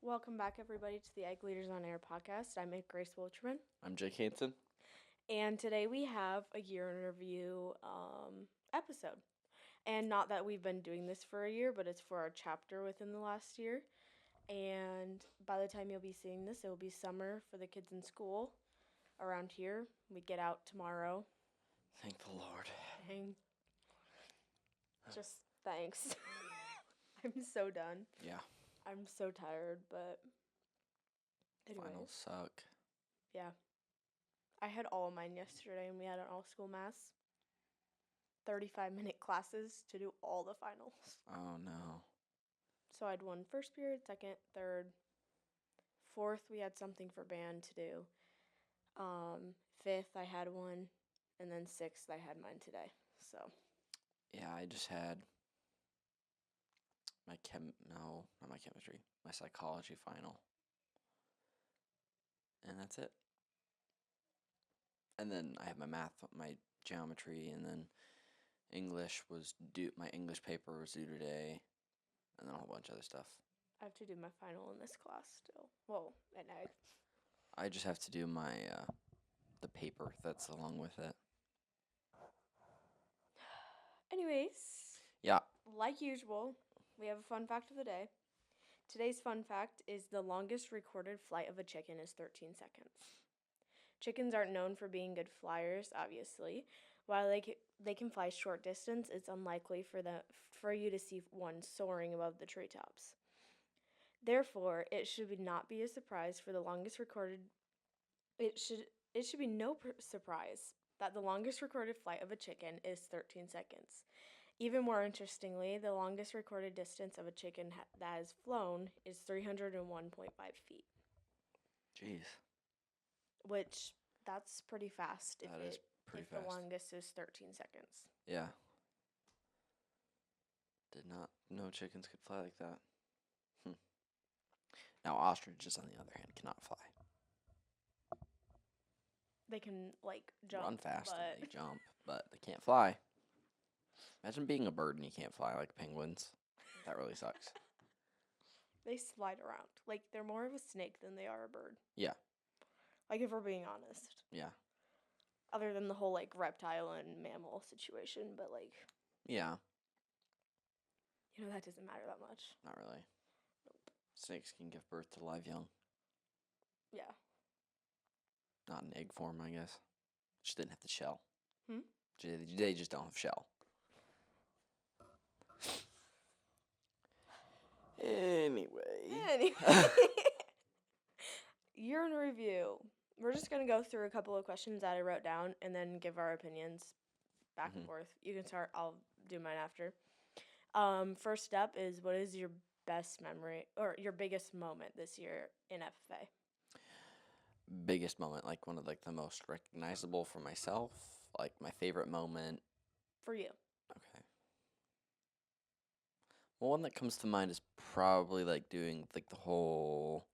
Welcome back, everybody, to the Egg Leaders on Air podcast. I'm Grace Wilcherman. I'm Jake Hansen. And today we have a year in review episode. And not that we've been doing this for a year, but it's for our chapter within the last year. And by the time you'll be seeing this, it will be summer for the kids in school around here. We get out tomorrow. Thank the Lord. Just thanks. I'm so done. Yeah. I'm so tired, but anyways. Finals suck. Yeah. I had all of mine yesterday, and we had an all-school mass. 35-minute classes to do all the finals. Oh, no. So I had one first period, second, third. Fourth, we had something for band to do. Fifth, I had one. And then sixth, I had mine today. So. Yeah, I just had not my chemistry, my psychology final. And that's it. And then I have my math, my geometry, and then my English paper was due today, and then a whole bunch of other stuff. I have to do my final in this class still. Well, at night. I just have to do my, the paper that's along with it. Anyways. Yeah. Like usual, we have a fun fact of the day. Today's fun fact is the longest recorded flight of a chicken is 13 seconds. Chickens aren't known for being good flyers, obviously. While they can fly short distance, it's unlikely for you to see one soaring above the treetops. Therefore, it should not be a surprise for the longest recorded. It should be no surprise that the longest recorded flight of a chicken is 13 seconds. Even more interestingly, the longest recorded distance of a chicken that has flown is 301.5 feet. Jeez. Which, that's pretty fast. That is pretty fast. The longest is 13 seconds. Yeah. Did not know chickens could fly like that. Now, ostriches, on the other hand, cannot fly. They can, jump. Run fast and they jump, but they can't fly. Imagine being a bird and you can't fly like penguins. That really sucks. They slide around. They're more of a snake than they are a bird. Yeah. If we're being honest. Yeah. Other than the whole, reptile and mammal situation, but, Yeah. that doesn't matter that much. Not really. Nope. Snakes can give birth to live young. Yeah. Not in egg form, I guess. Just didn't have the shell. Hmm? They just don't have shell. Anyway. Year in review. We're just going to go through a couple of questions that I wrote down and then give our opinions back and forth. You can start. I'll do mine after. First up is, what is your best memory or your biggest moment this year in FFA? Biggest moment, one of the most recognizable for myself, my favorite moment. For you. Okay. Well, one that comes to mind is probably doing the whole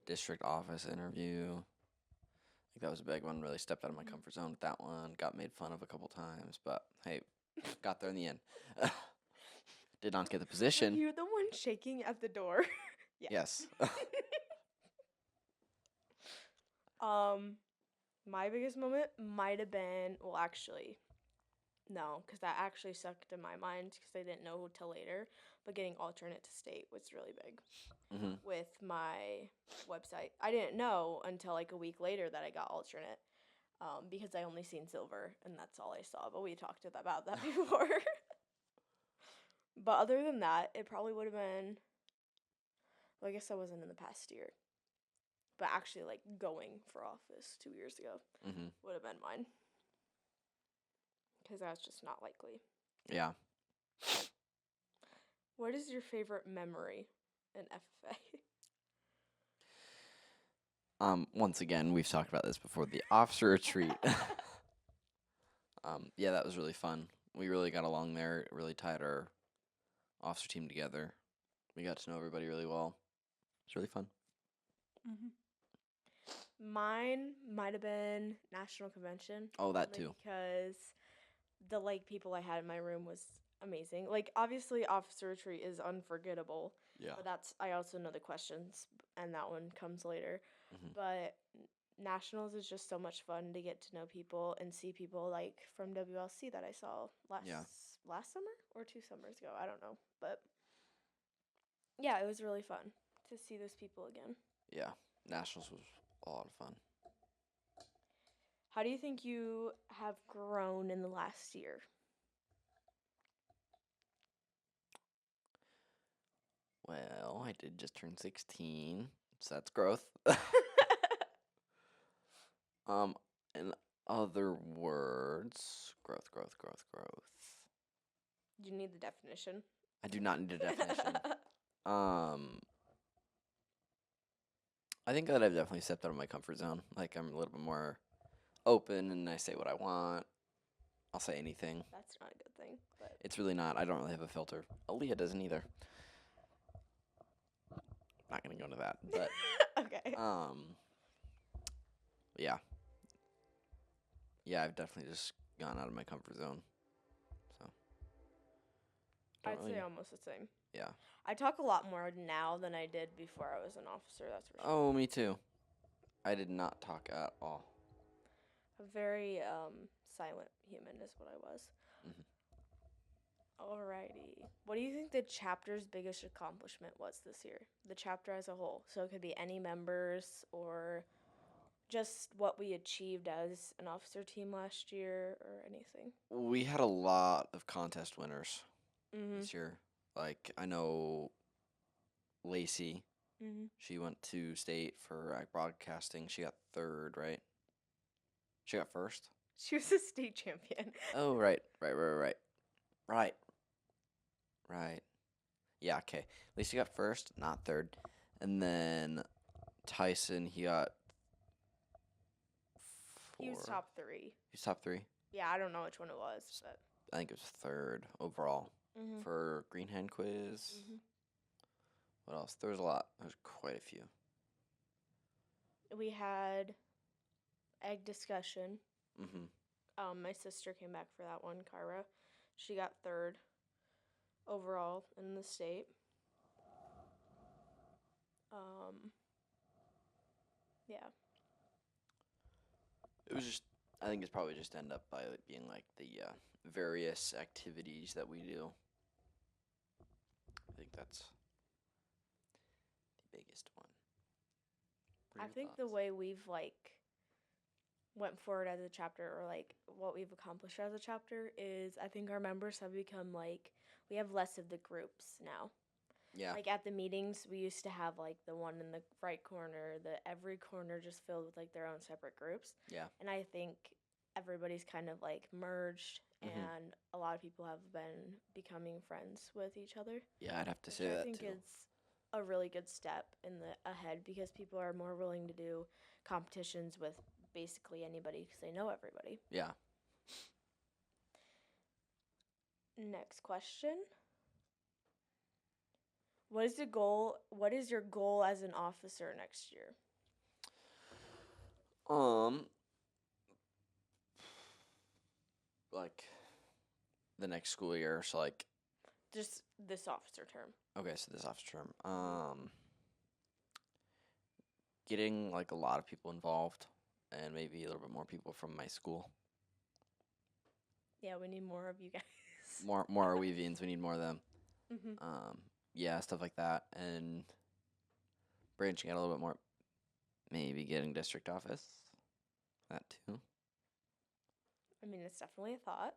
district office interview. That was a big one. Really stepped out of my comfort zone with that one. Got made fun of a couple times, but hey, got there in the end. Did not get the position. Were you the one shaking at the door? Yes. My biggest moment might have been, well, actually, no, because that actually stuck in my mind because I didn't know till later, but getting alternate to state was really big with my website. I didn't know until a week later that I got alternate because I only seen silver, and that's all I saw, but we talked about that before. But other than that, it probably would have been, well, I guess I wasn't in the past year. But actually, going for office 2 years ago would have been mine. Because that's just not likely. Yeah. What is your favorite memory in FFA? Once again, we've talked about this before. The officer retreat. Yeah, that was really fun. We really got along there. It really tied our officer team together. We got to know everybody really well. It's really fun. Mine might have been National Convention. Oh, that too. Because the people I had in my room was amazing. Like, obviously, officer retreat is unforgettable. Yeah. But I also know the questions, and that one comes later. Mhm. But nationals is just so much fun to get to know people and see people like from WLC that I saw last summer or 2 summers ago. I don't know, but yeah, it was really fun to see those people again. Yeah. Nationals was a lot of fun. How do you think you have grown in the last year? Well, I did just turn 16, so that's growth. In other words, growth. Do you need the definition? I do not need a definition. I think that I've definitely stepped out of my comfort zone. Like, I'm a little bit more open and I say what I want. I'll say anything. That's not a good thing, but It's really not. I don't really have a filter. Aaliyah doesn't either. Not gonna go into that, but okay. yeah. Yeah, I've definitely just gone out of my comfort zone. So I'd say almost the same. Yeah. I talk a lot more now than I did before I was an officer, that's for sure. Oh, me too. I did not talk at all. A very silent human is what I was. Mhm. Alrighty. What do you think the chapter's biggest accomplishment was this year? The chapter as a whole. So it could be any members or just what we achieved as an officer team last year or anything. We had a lot of contest winners Mm-hmm. this year. Like, I know Lacey, Mm-hmm. she went to state for broadcasting. She got third, right? She got first? She was a state champion. Oh, right. Yeah, okay. Lacey got first, not third. And then Tyson, he got He was top 3. He's top 3? Yeah, I don't know which one it was, but I think it was third overall mm-hmm. for Green Hand Quiz. Mm-hmm. What else? There was a lot. There was quite a few. We had egg discussion. Mm-hmm. My sister came back for that one, Kyra. She got third overall in the state. Yeah. It was just, I think it's probably just end up by being like the various activities that we do. I think that's the biggest one. I think the way we've went forward as a chapter, or what we've accomplished as a chapter, is I think our members have become we have less of the groups now. Yeah. Like at the meetings, we used to have the one in the right corner, every corner just filled with their own separate groups. Yeah. And I think everybody's kind of merged, Mm-hmm. and a lot of people have been becoming friends with each other. Yeah, I'd have to say that too. I think it's a really good step ahead because people are more willing to do competitions with basically anybody because they know everybody. Yeah. Next question. What is your goal as an officer next year? Like the next school year, so just this officer term. Okay, so this officer term. Getting a lot of people involved and maybe a little bit more people from my school. Yeah, we need more of you guys. More Arweavians, we need more of them. Mm-hmm. Yeah, stuff like that, and branching out a little bit more. Maybe getting district office. That too. I mean, it's definitely a thought.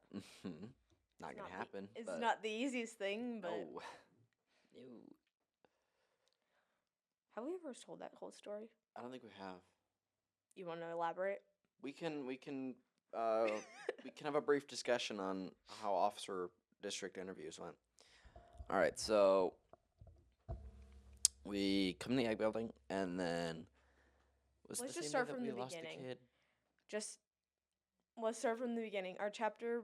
Not gonna happen. It's not the easiest thing, but no. Have we ever told that whole story? I don't think we have. You want to elaborate? We can have a brief discussion on how officer district interviews went. All right, so we come to the ag building, and then let's just start from the beginning. Let's start from the beginning. Our chapter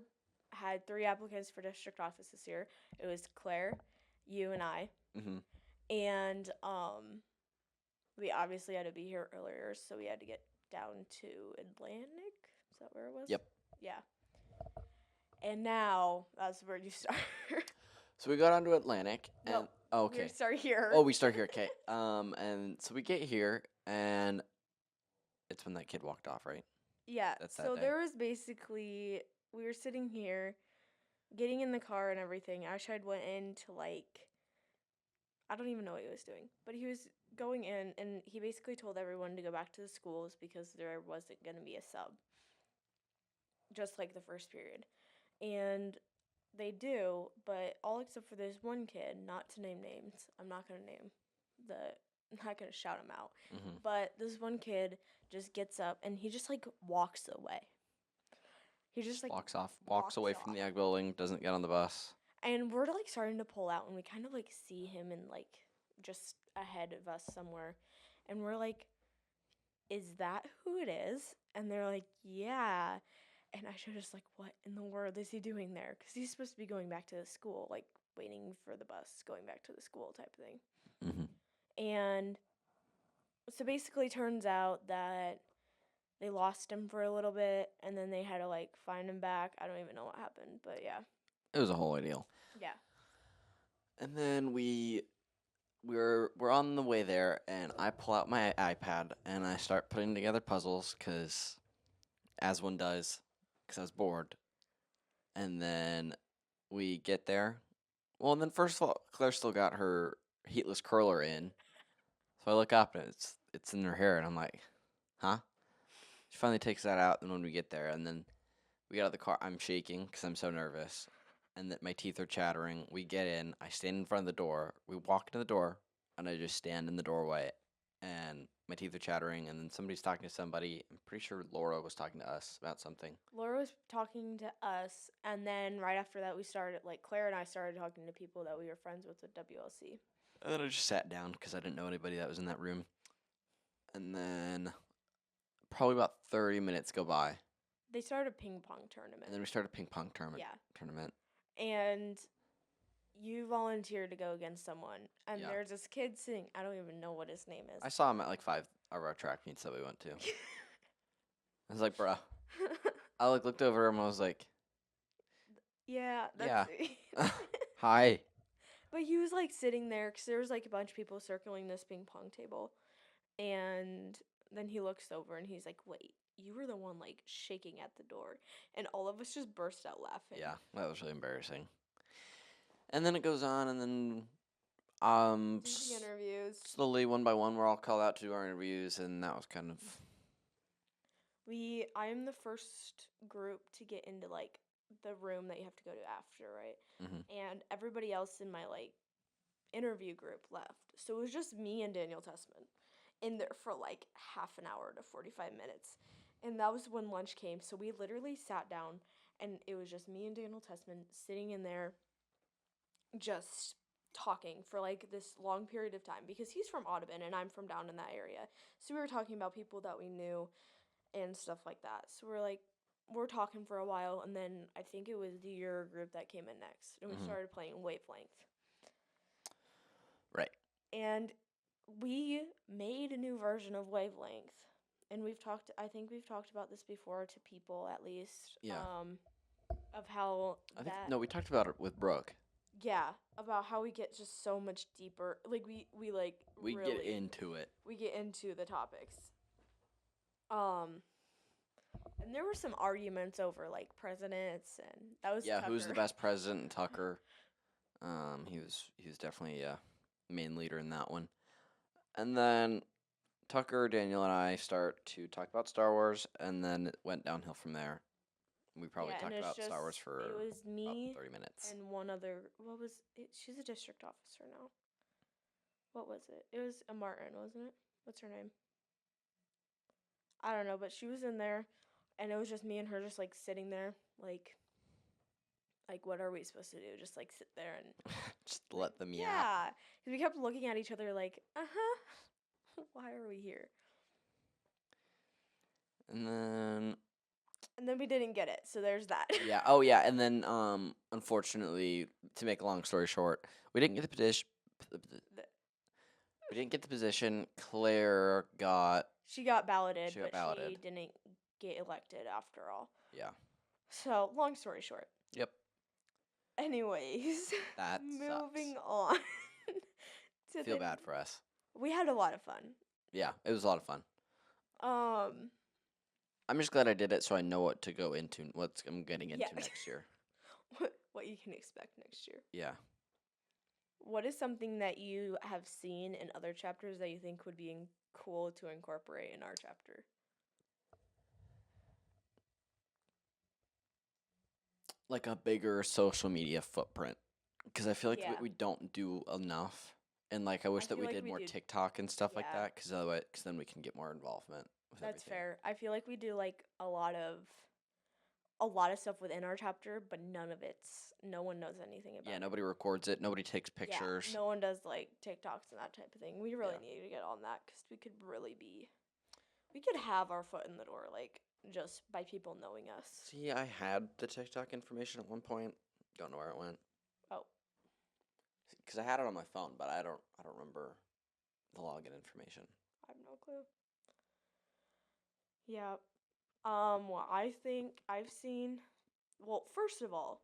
had 3 applicants for district office this year. It was Claire, you, and I. Mm-hmm. And we obviously had to be here earlier, so we had to get down to Atlantic. Is that where it was? Yep. Yeah. And now that's where you start. So we got onto Atlantic, and No, okay. We start here. Oh, we start here. Okay. And so we get here, and it's when that kid walked off, right? Yeah. That's that So day. there was basically we were sitting here, getting in the car and everything. Eischeid went in to I don't even know what he was doing, but he was going in and he basically told everyone to go back to the schools because there wasn't going to be a sub, just like the first period. And they do, but all except for this one kid, not to name names. I'm not going to name the, I'm not going to shout him out. Mm-hmm. But this one kid just gets up and he just like walks away. He just like walks away from the ag building, doesn't get on the bus. And we're like starting to pull out and we kind of like see him in like just ahead of us somewhere. And we're like, is that who it is? And they're like, yeah. And I should just like, what in the world is he doing there? Because he's supposed to be going back to the school, like waiting for the bus, going back to the school type of thing. Mm-hmm. And so basically turns out that they lost him for a little bit and then they had to like find him back. I don't even know what happened, but yeah. It was a whole ordeal. Yeah. And then we're on the way there, and I pull out my iPad and I start putting together puzzles, cause as one does, cause I was bored. And then we get there. Well, and then first of all, Claire still got her heatless curler in, so I look up and it's in her hair, and I'm like, huh? She finally takes that out, and when we get there, and then we get out of the car, I'm shaking because I'm so nervous, and that my teeth are chattering. We get in, I stand in front of the door, we walk into the door, and I just stand in the doorway, and my teeth are chattering, and then somebody's talking to somebody. I'm pretty sure Laura was talking to us about something. Laura was talking to us, and then right after that, we started, like, Claire and I started talking to people that we were friends with at WLC. And then I just sat down because I didn't know anybody that was in that room. And then probably about 30 minutes go by. They started a ping pong tournament. And then we started a ping pong tournament. And you volunteered to go against someone. And there's this kid sitting, I don't even know what his name is. I saw him at like 5 of our track meets that we went to. I was like, bruh. I like looked over him and I was like, yeah, that's hi. But he was like sitting there because there was like a bunch of people circling this ping pong table. And then he looks over and he's like, wait, you were the one like shaking at the door. And all of us just burst out laughing. Yeah, that was really embarrassing. And then it goes on, and then interviews. Slowly, one by one, we're all called out to do our interviews, and that was kind of. I am the first group to get into like the room that you have to go to after, right? Mm-hmm. And everybody else in my like interview group left. So it was just me and Daniel Tessman in there for like half an hour to 45 minutes. And that was when lunch came. So we literally sat down and it was just me and Daniel Tessman sitting in there just talking for like this long period of time because he's from Audubon and I'm from down in that area. So we were talking about people that we knew and stuff like that. So we're talking for a while, and then I think it was the Euro group that came in next, and we started playing Wavelength. Right. And we made a new version of Wavelength, and I think we've talked about this before to people at least. Yeah. Of how we talked about it with Brooke. Yeah, about how we get just so much deeper. Like we really get into it. We get into the topics. And there were some arguments over like presidents, and that was Tucker. Who's the best president? And Tucker. He was definitely a main leader in that one. And then Tucker, Daniel, and I start to talk about Star Wars, and then it went downhill from there. We probably talked about Star Wars for it was me about 30 minutes. And one other. What was it? She's a district officer now. What was it? It was a Martin, wasn't it? What's her name? I don't know, but she was in there, and it was just me and her just, like, sitting there, like, what are we supposed to do? Just, like, sit there and... just let them yap. Yeah, because we kept looking at each other like, why are we here? And then we didn't get it, so there's that. Yeah, oh yeah, and then, unfortunately, to make a long story short, we didn't get the position... We didn't get the position. Claire got... She got balloted, but she didn't get elected after all. Yeah. So, long story short. Yep. Anyways, That moving sucks. on to Feel bad for us. We had a lot of fun. Yeah, it was a lot of fun. Um, I'm just glad I did it so I know what to go into, what I'm getting into Yeah. next year. what you can expect next year. Yeah. What is something that you have seen in other chapters that you think would be cool to incorporate in our chapter? Like a bigger social media footprint. Because I feel like Yeah. we don't do enough. And like I wish that feel we like did we more do- TikTok and stuff like Yeah. that. Because then we can get more involvement with That's everything. fair. I feel like we do like a lot of stuff within our chapter, but no one knows anything about Yeah, it. nobody records it. Nobody takes pictures. Yeah, no one does like TikToks and that type of thing. We really Yeah. need to get on that because we could have our foot in the door, like just by people knowing us. See, I had the TikTok information at one point. Don't know where it went. Oh, Because I had it on my phone, but I don't remember the login information. I have no clue. Yeah. What I think I've seen. Well, first of all,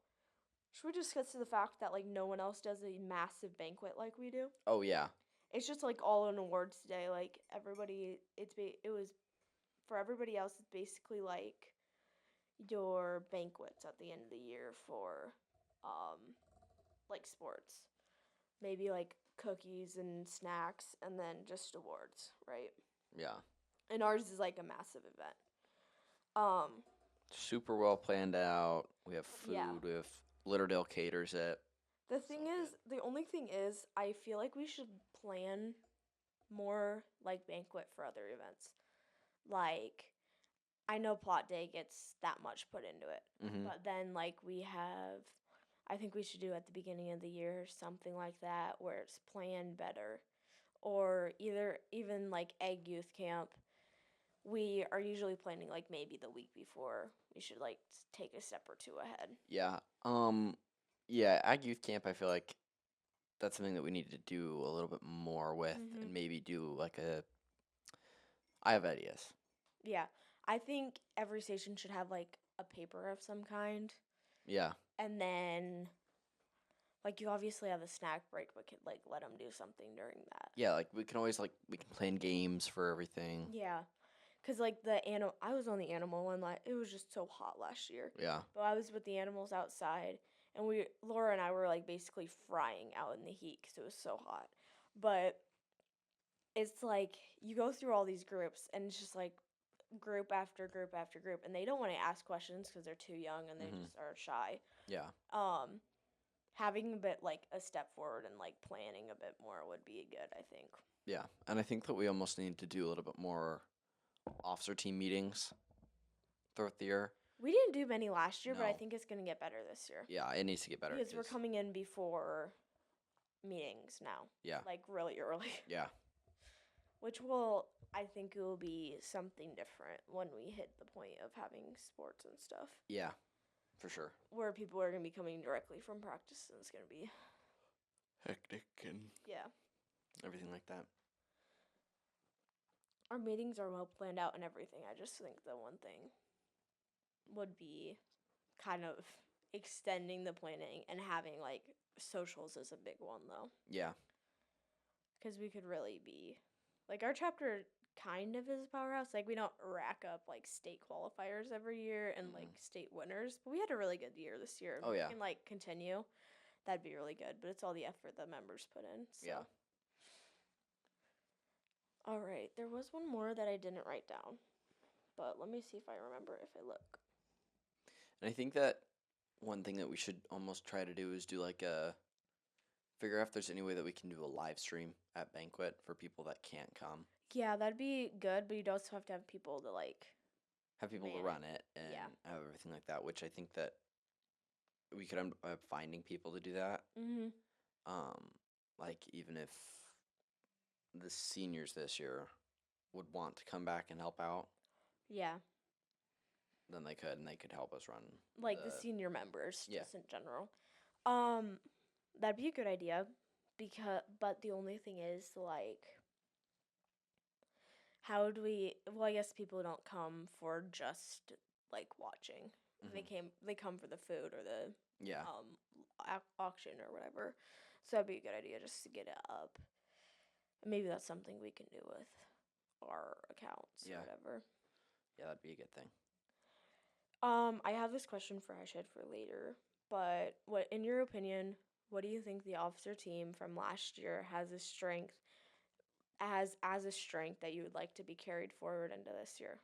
should we just get to the fact that like no one else does a massive banquet like we do? Oh yeah. It's just like all in awards today. Like everybody, it was for everybody else. It's basically like your banquets at the end of the year for, like sports. Maybe like cookies and snacks, and then just awards, right? Yeah. And ours is like a massive event. Um, Super well planned out. We have food. Yeah. We have Littledale caters it. the only thing is, I feel like we should plan more like banquet for other events. Like, I know plot day gets that much put into it, Mm-hmm. but then like I think we should do at the beginning of the year something like that where it's planned better, or even like egg youth camp. We are usually planning like maybe the week before. We should like take a step or two ahead. Yeah. Yeah, Ag Youth Camp, I feel like that's something that we need to do a little bit more with Mhm. and maybe do like a I have ideas. Yeah, I think every station should have like a paper of some kind, Yeah. and then like you obviously have a snack break, but could like let them do something during that. Yeah, like we can always we can plan games for everything. Yeah, cause like I was on the animal one. Like it was just so hot last year. Yeah. But I was with the animals outside, and Laura and I were like basically frying out in the heat because it was so hot. But it's like you go through all these groups, and it's just like group after group after group, and they don't want to ask questions because they're too young and they Mhm. just are shy. Yeah. Having a bit like a step forward and like planning a bit more would be good, I think. Yeah. And I think that we almost need to do a little bit more officer team meetings throughout the year. We didn't do many last year, but I No. think it's gonna get better this year. Yeah, it needs to get better. Because we're coming in before meetings now. Yeah. Like really early. Yeah. Which I think it will be something different when we hit the point of having sports and stuff. Yeah. For sure. Where people are going to be coming directly from practice, and it's going to be Hectic and yeah. everything like that. Our meetings are well planned out and everything. I just think the one thing would be kind of extending the planning and having like socials is a big one though. Yeah. Because we could really be like our chapter kind of is a powerhouse. Like we don't rack up like state qualifiers every year and like state winners, but we had a really good year this year. Oh, If yeah. we can like continue, that'd be really good. But it's all the effort the members put in. So. Yeah. All right, there was one more that I didn't write down, but let me see if I remember if I look. And I think that one thing that we should almost try to do is do figure out if there's any way that we can do a live stream at banquet for people that can't come. Yeah, that'd be good, but you'd also have to have people to like have people to run it and have everything like that, which I think that we could end up finding people to do that. Mhm. Like even if the seniors this year would want to come back and help out, Yeah. then they could, and they could help us run. Like the senior members, Yeah. just in general. That'd be a good idea, but the only thing is like, how do we? Well, I guess people don't come for just like watching. They come for the food or the Yeah. auction or whatever. So that'd be a good idea just to get it up. Maybe that's something we can do with our accounts or whatever. Yeah, that'd be a good thing. I have this question for Eischeid for later, but what, in your opinion, what do you think the officer team from last year has a strength as a strength that you would like to be carried forward into this year?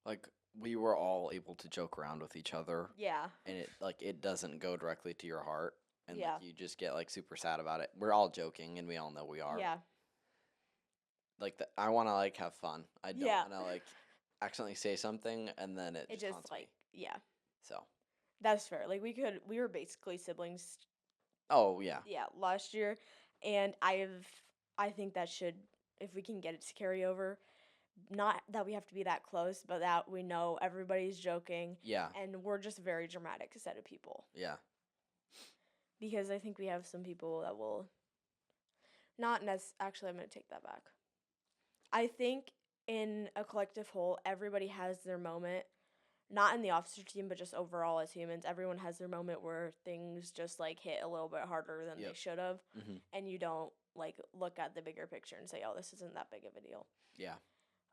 Like, we were all able to joke around with each other. Yeah. And it doesn't go directly to your heart. And Yeah. you just get super sad about it. We're all joking, and we all know we are. Yeah. I want to have fun. I don't Yeah. want to accidentally say something and then it just haunts me. Yeah. So. That's fair. We were basically siblings. Oh yeah. Yeah, last year, and I think that should, if we can get it to carry over, not that we have to be that close, but that we know everybody's joking. Yeah. And we're just very dramatic set of people. Yeah. Because I think we have some people that will actually, I'm going to take that back. I think in a collective whole, everybody has their moment. Not in the officer team, but just overall as humans, everyone has their moment where things just hit a little bit harder than they should have, and you don't look at the bigger picture and say, "Oh, this isn't that big of a deal." Yeah.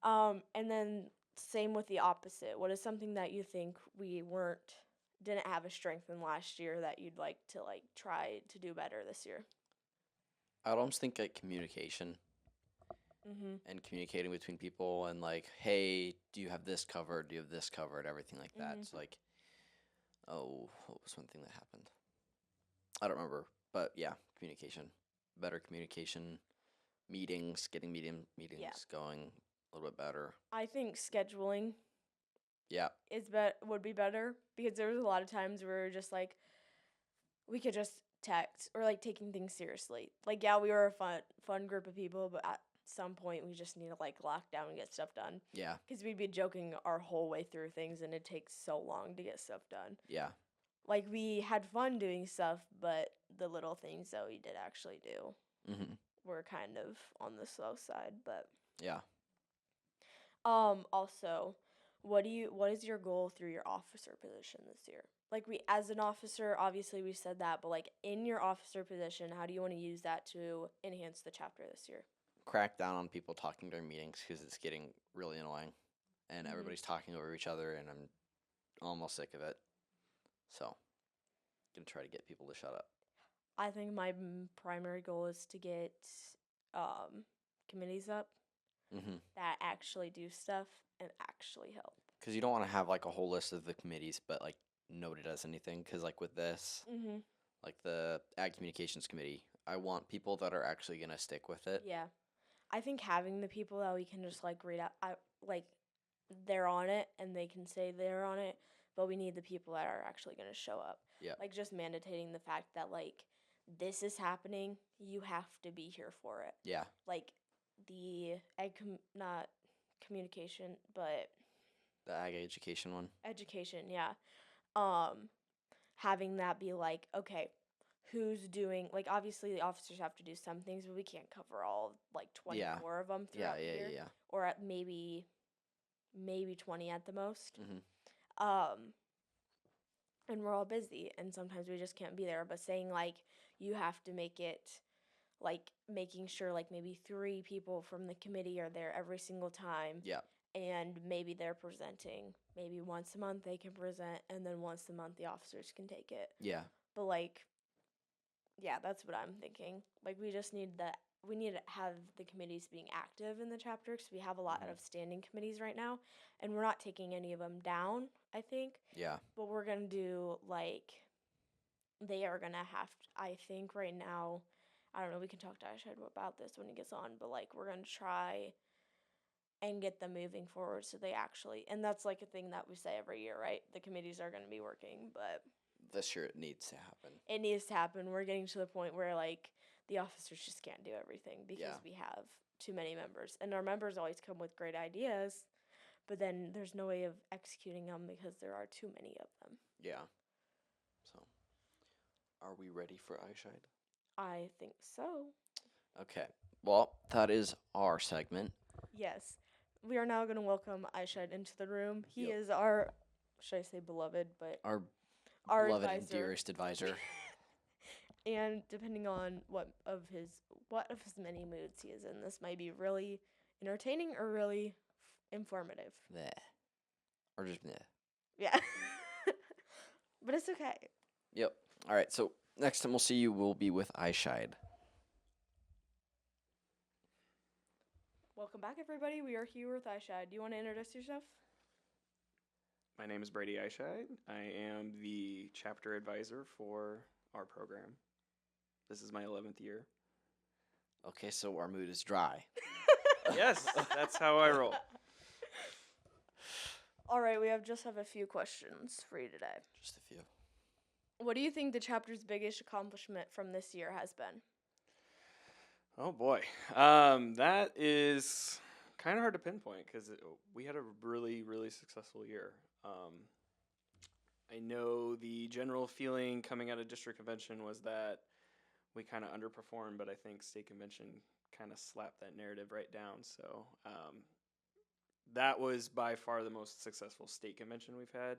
And then same with the opposite. What is something that you think we didn't have a strength in last year that you'd like to try to do better this year? I would almost think communication. And communicating between people and hey, do you have this covered? Do you have this covered? Everything like that. It's what was one thing that happened? I don't remember, but yeah, communication, better communication, meetings, getting meetings going a little bit better. I think scheduling. Yeah. Would be better because there was a lot of times where just we could just text or taking things seriously. Yeah, we were a fun group of people, but at some point we just need to lock down and get stuff done. Yeah. Because we'd be joking our whole way through things and it takes so long to get stuff done. Yeah. We had fun doing stuff, but the little things that we did actually do were kind of on the slow side. But yeah. Also, what is your goal through your officer position this year? As an officer, obviously we said that, but in your officer position, how do you want to use that to enhance the chapter this year? Crack down on people talking during meetings because it's getting really annoying, and everybody's talking over each other, and I'm almost sick of it. So, I'm gonna try to get people to shut up. I think my primary goal is to get committees up that actually do stuff and actually help. Because you don't want to have a whole list of the committees, but nobody does anything. Because with this, the Ag Communications Committee, I want people that are actually gonna stick with it. Yeah, I think having the people that we can just read out, they're on it and they can say they're on it, but we need the people that are actually gonna show up. Yeah. Just mandating the fact that this is happening, you have to be here for it. Yeah. The not communication, but the ag education one. Education, yeah. Having that be okay, who's doing obviously the officers have to do some things, but we can't cover all 24 of them throughout the year. Yeah. Or at maybe 20 at the most. And we're all busy, and sometimes we just can't be there. But saying you have to make it making sure maybe 3 people from the committee are there every single time. Yeah. And maybe they're presenting. Maybe once a month they can present, and then once a month the officers can take it. Yeah. But yeah, that's what I'm thinking. We just need we need to have the committees being active in the chapter because we have a lot of standing committees right now, and we're not taking any of them down, I think. Yeah. But we're going to do, they are going to have to, I think right now, I don't know, we can talk to Eischeid about this when he gets on, but, we're going to try and get them moving forward so they actually, and that's, a thing that we say every year, right? The committees are going to be working, but this year it needs to happen. It needs to happen. We're getting to the point where, the officers just can't do everything because we have too many members. And our members always come with great ideas, but then there's no way of executing them because there are too many of them. Yeah. So, are we ready for Eischeid? I think so. Okay. Well, that is our segment. Yes. We are now going to welcome Eischeid into the room. He is our should I say beloved, but Our our beloved and advisor. dearest advisor. And depending on what of his many moods he is in, this might be really entertaining or really informative. Bleh. Or just bleh. Yeah. But it's okay. Yep. All right. So next time we'll see you will be with Eischeid. Welcome back, everybody. We are here with Eischeid. Do you want to introduce yourself? My name is Brady Eischeid. I am the chapter advisor for our program. This is my 11th year. Okay, so our mood is dry. Yes, that's how I roll. All right, we just have a few questions for you today. Just a few. What do you think the chapter's biggest accomplishment from this year has been? Oh boy, that is kind of hard to pinpoint because we had a really, really successful year. I know the general feeling coming out of district convention was that we kind of underperformed, but I think state convention kind of slapped that narrative right down. So that was by far the most successful state convention we've had.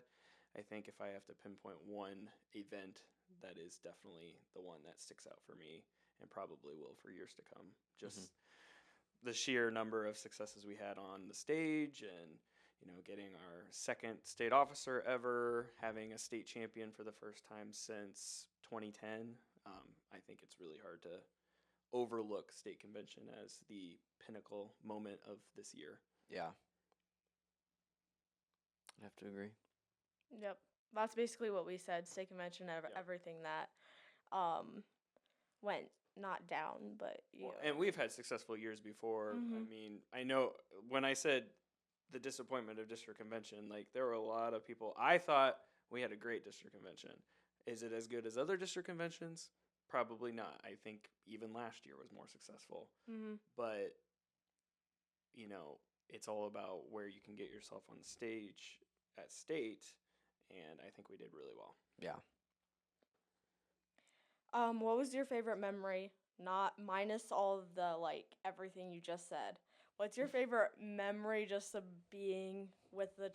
I think if I have to pinpoint one event, that is definitely the one that sticks out for me and probably will for years to come. Just the sheer number of successes we had on the stage and, you know, getting our second state officer ever, having a state champion for the first time since 2010. I think it's really hard to overlook state convention as the pinnacle moment of this year. Yeah. I have to agree. Yep. That's basically what we said. State convention, everything that went not down, but Well, and we've had successful years before. I mean, I know when I said the disappointment of district convention, like there were a lot of people. I thought we had a great district convention. Is it as good as other district conventions? Probably not. I think even last year was more successful. But, you know, it's all about where you can get yourself on the stage at state, and I think we did really well. Yeah. What was your favorite memory? Not minus all of the everything you just said. What's your favorite memory just of being with the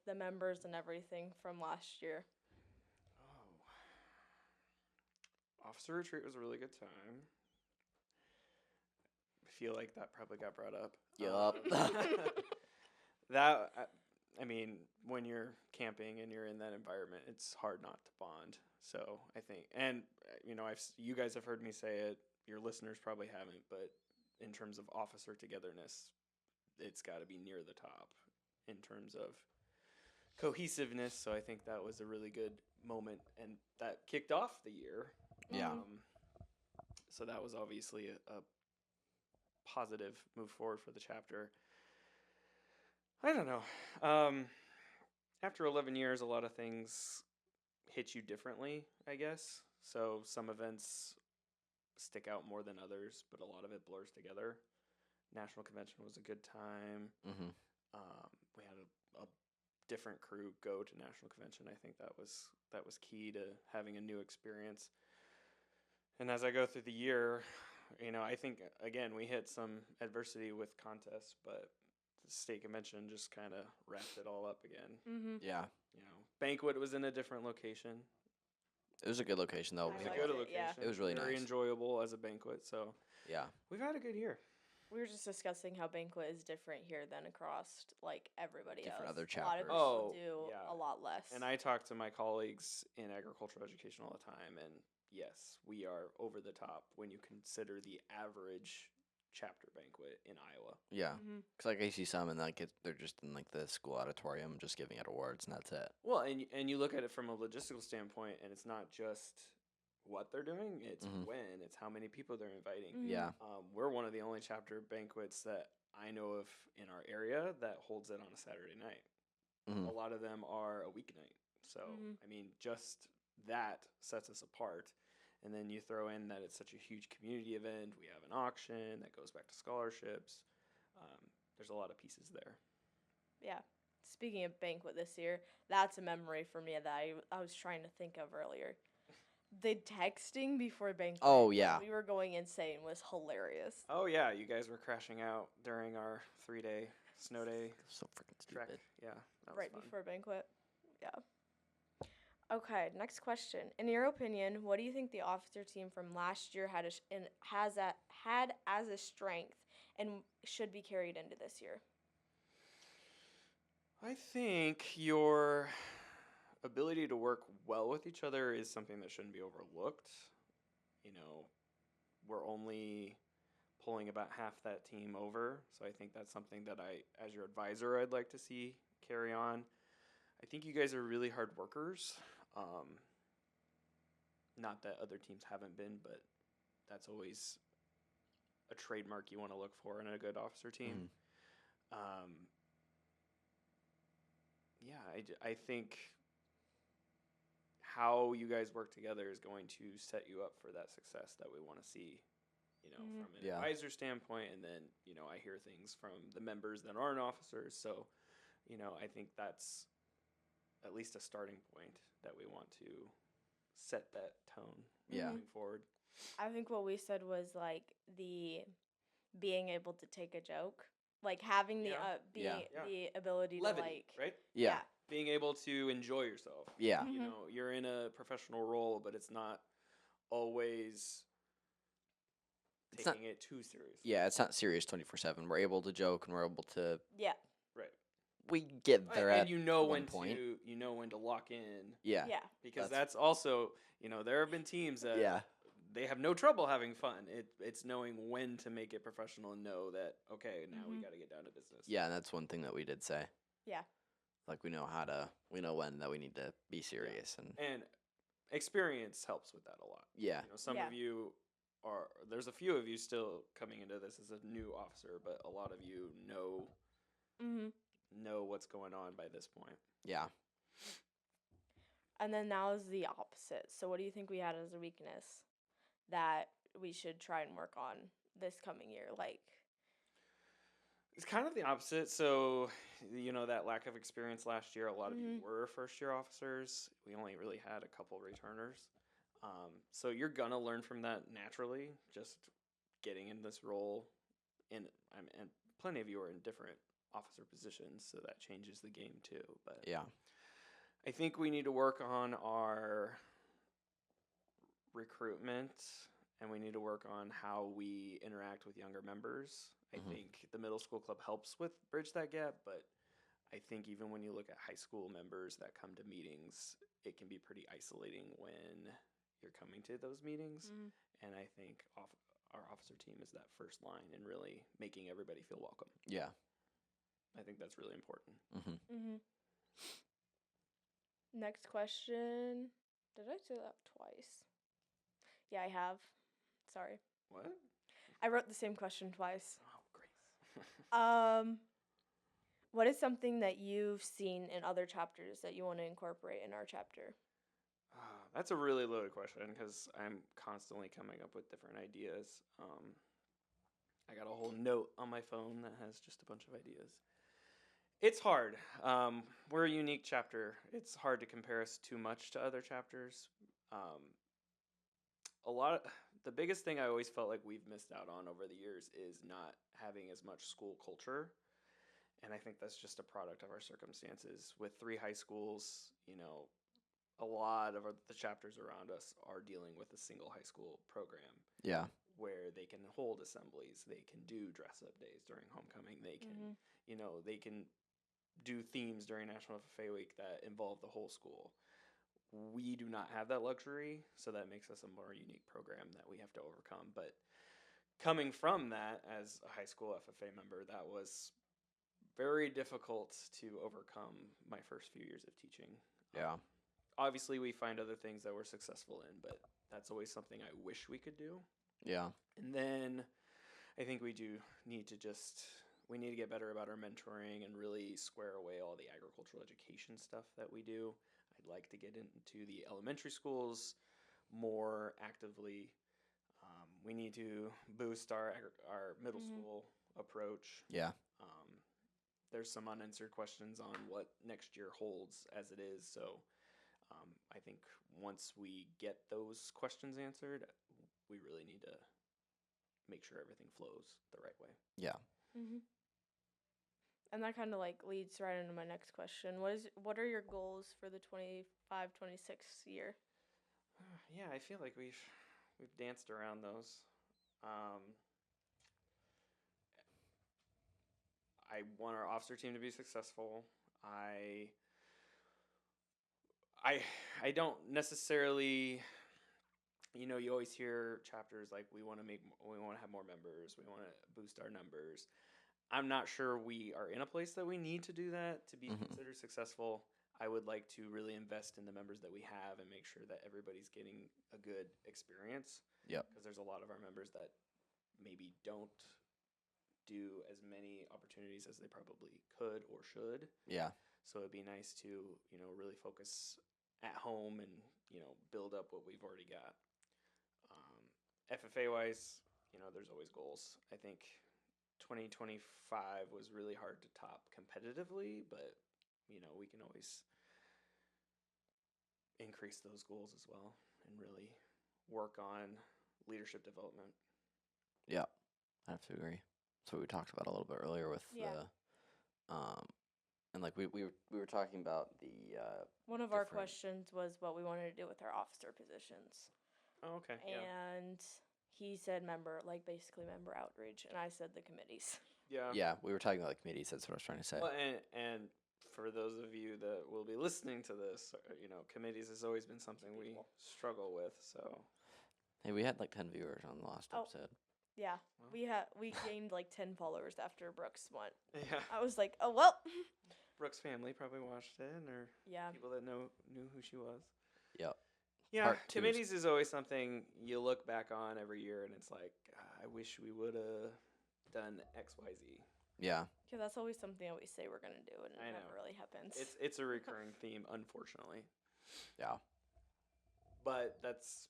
the members and everything from last year? Officer retreat was a really good time. I feel like that probably got brought up. Yup. I mean, when you're camping and you're in that environment, it's hard not to bond. So I think, and you know, you guys have heard me say it. Your listeners probably haven't, but in terms of officer togetherness, it's got to be near the top in terms of cohesiveness. So I think that was a really good moment, and that kicked off the year. Yeah. So that was obviously a positive move forward for the chapter. I don't know. After 11 years, a lot of things hit you differently, I guess. So some events stick out more than others, but a lot of it blurs together. National convention was a good time. We had a different crew go to national convention. I think that was key to having a new experience. And as I go through the year, you know, I think again we hit some adversity with contests, but the state convention just kind of wrapped it all up again. Yeah. You know, banquet was in a different location. It was a good location though. I It was liked a good it, location. yeah. It was really very nice. enjoyable as a banquet. So Yeah. we've had a good year. We were just discussing how banquet is different here than across everybody Different else. other A lot of chapters. people do yeah. a lot less. And I talk to my colleagues in agricultural education all the time, and yes, we are over the top when you consider the average chapter banquet in Iowa. Yeah. Because I see some and they're just in the school auditorium just giving out awards and that's it. Well, and you look at it from a logistical standpoint, and it's not just what they're doing; it's when, it's how many people they're inviting. Yeah. We're one of the only chapter banquets that I know of in our area that holds it on a Saturday night. A lot of them are a weeknight. So I mean, just that sets us apart. And then you throw in that it's such a huge community event. We have an auction that goes back to scholarships. There's a lot of pieces there. Yeah. Speaking of banquet this year, that's a memory for me that I was trying to think of earlier. The texting before banquet. Oh, yeah. when we were going insane was hilarious. Oh, yeah. You guys were crashing out during our 3-day snow day So freaking trek. stupid. Yeah. That was Right fun. before banquet. Yeah. Okay, next question. In your opinion, what do you think the officer team from last year had had as a strength and should be carried into this year? I think your ability to work well with each other is something that shouldn't be overlooked. You know, we're only pulling about half that team over, so I think that's something that as your advisor, I'd like to see carry on. I think you guys are really hard workers. Not that other teams haven't been, but that's always a trademark you want to look for in a good officer team. Um, I think how you guys work together is going to set you up for that success that we want to see, from an advisor standpoint. And then, I hear things from the members that aren't officers. So, I think that's at least a starting point that we want to set that tone moving forward. I think what we said was like the being able to take a joke, like having the the ability Levity, to like right? Yeah. Being able to enjoy yourself. Yeah. You're in a professional role, but it's not always taking it too seriously. Yeah, it's not serious 24/7. We're able to joke and we're able to. Yeah. Right. We get there and at you know one when point. to lock in. Yeah. Yeah. Because that's also, there have been teams that they have no trouble having fun. It's knowing when to make it professional and know that, okay, now we got to get down to business. Yeah, and that's one thing that we did say. Yeah. Like we know when that we need to be serious and experience helps with that a lot. Yeah. Some of you there's a few of you still coming into this as a new officer, but a lot of you know what's going on by this point. Yeah. And then now is the opposite. So what do you think we had as a weakness that we should try and work on this coming year? Like, it's kind of the opposite. So, that lack of experience last year, a lot of you were first-year officers. We only really had a couple returners. So you're going to learn from that naturally, just getting in this role. And plenty of you are in different officer positions, so that changes the game too. But yeah, I think we need to work on our recruitment, and we need to work on how we interact with younger members. I think the middle school club helps with bridge that gap, but I think even when you look at high school members that come to meetings, it can be pretty isolating when you're coming to those meetings. And I think our officer team is that first line in really making everybody feel welcome. Yeah. I think that's really important. Next question. Did I say that twice? Yeah, I have. Sorry. What? I wrote the same question twice. Oh, great. What is something that you've seen in other chapters that you want to incorporate in our chapter? That's a really loaded question because I'm constantly coming up with different ideas. I got a whole note on my phone that has just a bunch of ideas. It's hard. We're a unique chapter. It's hard to compare us too much to other chapters. The biggest thing I always felt like we've missed out on over the years is not having as much school culture. And I think that's just a product of our circumstances. With 3 high schools, a lot of the chapters around us are dealing with a single high school program. Yeah. Where they can hold assemblies, they can do dress-up days during homecoming, they can, they can do themes during National FFA Week that involve the whole school. We do not have that luxury, so that makes us a more unique program that we have to overcome. But coming from that as a high school FFA member, that was very difficult to overcome my first few years of teaching. Yeah. Obviously, we find other things that we're successful in, but that's always something I wish we could do. Yeah. And then I think we need to get better about our mentoring and really square away all the agricultural education stuff that we do. I'd like to get into the elementary schools more actively. We need to boost our middle school approach. Yeah. There's some unanswered questions on what next year holds as it is. So I think once we get those questions answered, we really need to make sure everything flows the right way. Yeah. And that kind of like leads right into my next question. What are your goals for the 25-26 year? Yeah, I feel like we've danced around those. Um, I want our officer team to be successful. I I don't necessarily, you always hear chapters like we want to have more members, we want to boost our numbers. I'm not sure we are in a place that we need to do that to be considered successful. I would like to really invest in the members that we have and make sure that everybody's getting a good experience. Yep. Because there's a lot of our members that maybe don't do as many opportunities as they probably could or should. Yeah. So it'd be nice to, really focus at home and, build up what we've already got. FFA wise, there's always goals. I think 2025 was really hard to top competitively, but we can always increase those goals as well and really work on leadership development. Yeah, I have to agree. That's what we talked about a little bit earlier with Yeah. and like we were talking about the One of our different- questions was what we wanted to do with our officer positions. Oh, okay. Yeah. And he said basically member outreach, and I said the committees. Yeah. Yeah, we were talking about the committees. That's what I was trying to say. Well, and for those of you that will be listening to this, committees has always been something we struggle with. So Hey, we had like 10 viewers on the last Oh. episode. Yeah, Well. we gained like 10 followers after Brooks went. yeah, I was like, oh well. Brooks' family probably watched it, or Yeah. people that knew who she was. Yep. Yeah, Part two is- committees is always something you look back on every year, and it's like, I wish we would have done X, Y, Z. Yeah. Yeah, that's always something that we say we're gonna do, and it I never know. really happens. It's a recurring theme, unfortunately. Yeah. But that's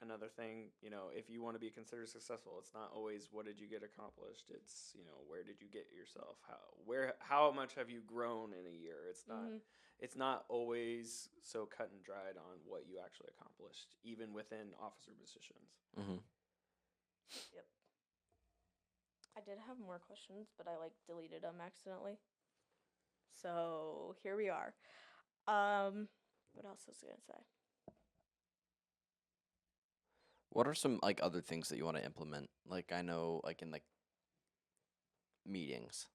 another thing, if you want to be considered successful, it's not always what did you get accomplished. It's, where did you get yourself? How much have you grown in a year? It's not always so cut and dried on what you actually accomplished, even within officer positions. Mm-hmm. Yep. I did have more questions, but I deleted them accidentally. So here we are. What else was I gonna say? What are some like other things that you want to implement? Like I know, like in like meetings.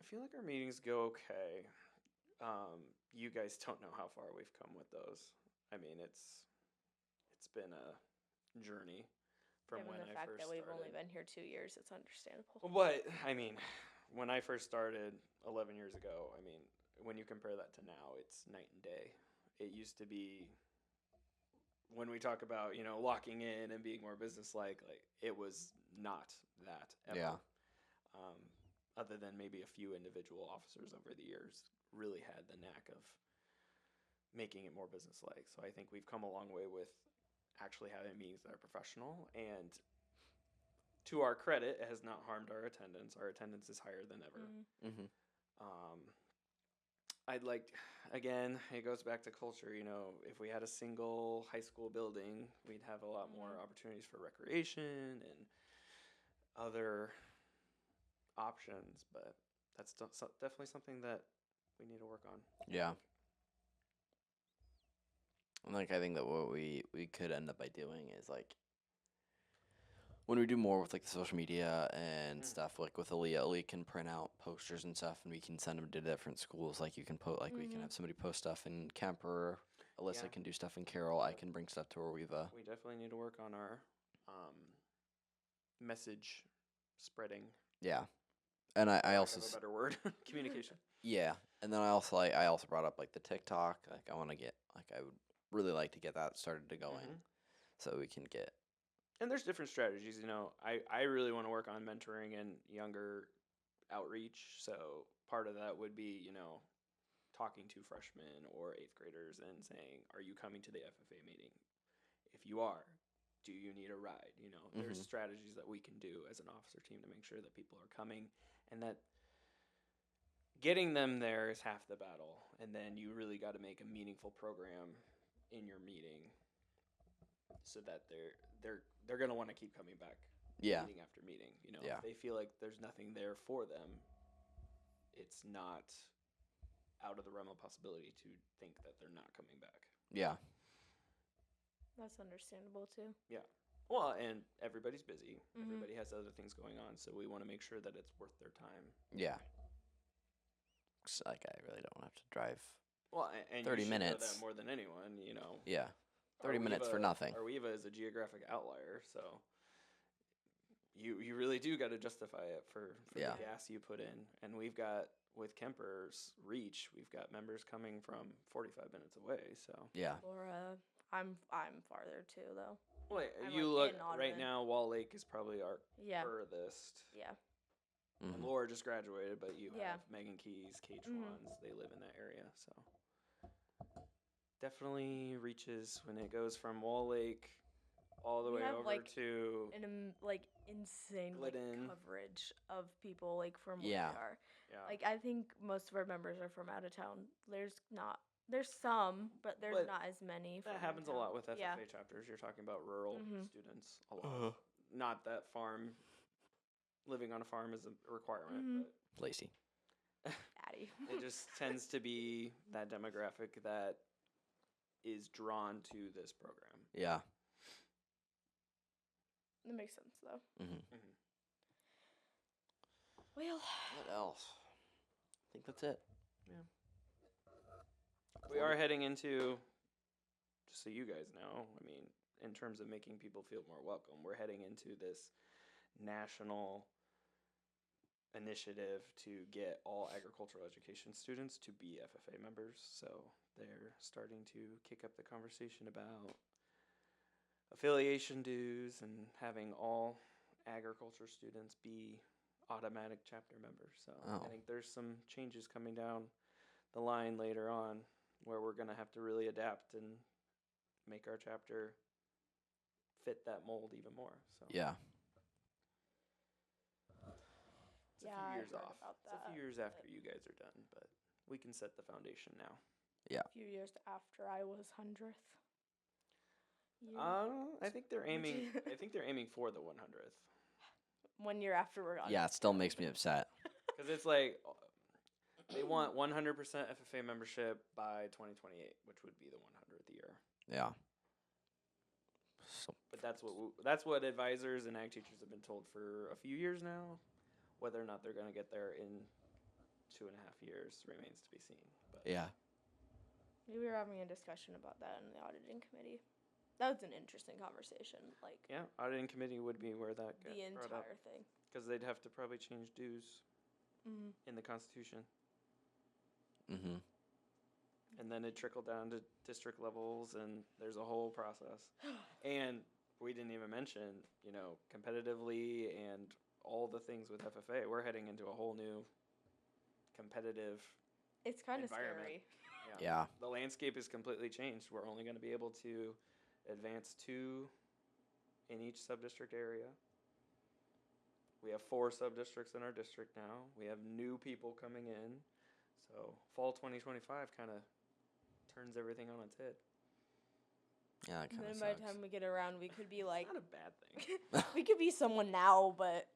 I feel like our meetings go okay. You guys don't know how far we've come with those. I mean, it's been a journey from Given when the I fact first that we've started. only been here 2 years, it's understandable. But I mean, when I first started 11 years ago, I mean, when you compare that to now, it's night and day. It used to be, when we talk about locking in and being more businesslike, like it was not that ever. Yeah. Other than maybe a few individual officers over the years really had the knack of making it more businesslike. So I think we've come a long way with actually having meetings that are professional, and to our credit, it has not harmed our attendance. Our attendance is higher than ever. Mm-hmm. I'd like, again, it goes back to culture. If we had a single high school building, we'd have a lot more opportunities for recreation and other options. But that's definitely something that we need to work on. Yeah. And like I think that what we could end up by doing is like when we do more with like the social media and stuff, like with Aaliyah can print out posters and stuff, and we can send them to different schools. Like you can we can have somebody post stuff in Kemper. Alyssa can do stuff in Carroll. I can bring stuff to Orweva. We definitely need to work on our message spreading. Yeah, and I also have a better word, communication. Yeah, and then I also brought up like the TikTok. Like I want to get I would really like to get that started to going, so we can get. And there's different strategies. I really want to work on mentoring and younger outreach. So part of that would be talking to freshmen or 8th graders and saying, "Are you coming to the FFA meeting? If you are, do you need a ride?" There's strategies that we can do as an officer team to make sure that people are coming, and that getting them there is half the battle. And then you really got to make a meaningful program in your meeting so that they're going to want to keep coming back Yeah. meeting after meeting. Yeah. If they feel like there's nothing there for them, it's not out of the realm of possibility to think that they're not coming back. Yeah. That's understandable too. Yeah. Well, and everybody's busy. Mhm. Everybody has other things going on, so we want to make sure that it's worth their time. Yeah. 'Cause, like, I really don't have to drive. Well, and 30 you should know minutes. that more than anyone, you know. Yeah. 30 minutes for nothing. Arweva is a geographic outlier, so you really do got to justify it for Yeah. the gas you put in. And we've got, with Kemper's reach, we've got members coming from 45 minutes away, so. Yeah. Or I'm farther too though. Well, I'm, you like, look, in right Audubon. now, Wall Lake is probably our Yeah. furthest. Yeah. And Mhm. Laura just graduated, but you Yeah. have Megan Keys, Kate Schwans, they live in that area, so. Definitely reaches when it goes from Wall Lake all the We way have, over like, to insane Glidden. coverage of people from where Yeah. they are. yeah. I think most of our members are from out of town. There's some, but there's But not as many. That from happens a in lot town. with FFA Yeah. chapters. You're talking about rural Mhm. students a lot. Not that farm, living on a farm is a requirement, Mhm. Lacey. Addie. but it just tends to be that demographic that is drawn to this program. Yeah. That makes sense though. Mhm. Well, What else? I think that's it. We are heading into, just so you guys know, I mean, in terms of making people feel more welcome, we're heading into this national initiative to get all agricultural education students to be FFA members. So they're starting to kick up the conversation about affiliation dues and having all agriculture students be automatic chapter members. So Oh. I think there's some changes coming down the line later on where we're going to have to really adapt and make our chapter fit that mold even more. So Yeah. it's Yeah, a few I've years heard off. about It's a that, few years after you guys are done, but we can set the foundation now. a few years after I was 100th. I think they're aiming. I think they're aiming for the 100th 1 year after we're on. Yeah, it still makes me upset. because it's like they want 100% FFA membership by 2028, which would be the 100th year. Yeah. So, But that's what advisors and ag teachers have been told for a few years now. Whether or not they're going to get there in 2.5 years remains to be seen. But yeah. We were having a discussion about that in the auditing committee. That was an interesting conversation. yeah, auditing committee would be where that got The brought up entire thing. because they'd have to probably change dues Mm-hmm. in the Constitution, Mhm. and then it trickled down to district levels, and there's a whole process. And we didn't even mention, competitively and all the things with FFA. We're heading into a whole new competitive It's kind of environment. scary. Yeah. The landscape is completely changed. We're only going to be able to advance 2 in each sub-district area. We have 4 sub-districts in our district now. We have new people coming in. So fall 2025 kind of turns everything on its head. Yeah, that And kind of then by sucks. the time we get around, we could be like, It's not a bad thing. we could be someone now, but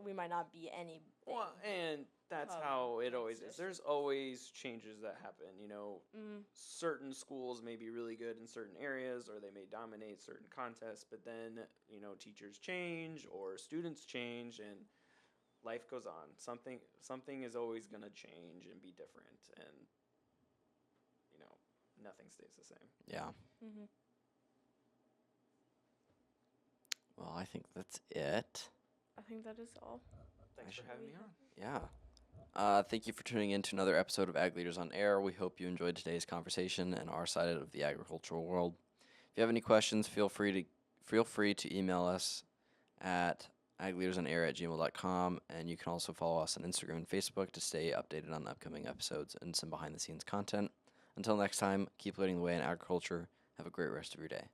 we might not be anything. Well, and that's Of how it next always is. district. There's always changes that happen. Mm, Certain schools may be really good in certain areas or they may dominate certain contests, but then, teachers change or students change and life goes on. Something is always going to change and be different and nothing stays the same. Yeah. mm-hmm. Well, I think that's it. I think that is all. Thanks for having me on. Yeah. Thank you for tuning in to another episode of Ag Leaders on Air. We hope you enjoyed today's conversation and our side of the agricultural world. If you have any questions, feel free to email us at agleadersonair@gmail.com, and you can also follow us on Instagram and Facebook to stay updated on upcoming episodes and some behind-the-scenes content. Until next time, keep leading the way in agriculture. Have a great rest of your day.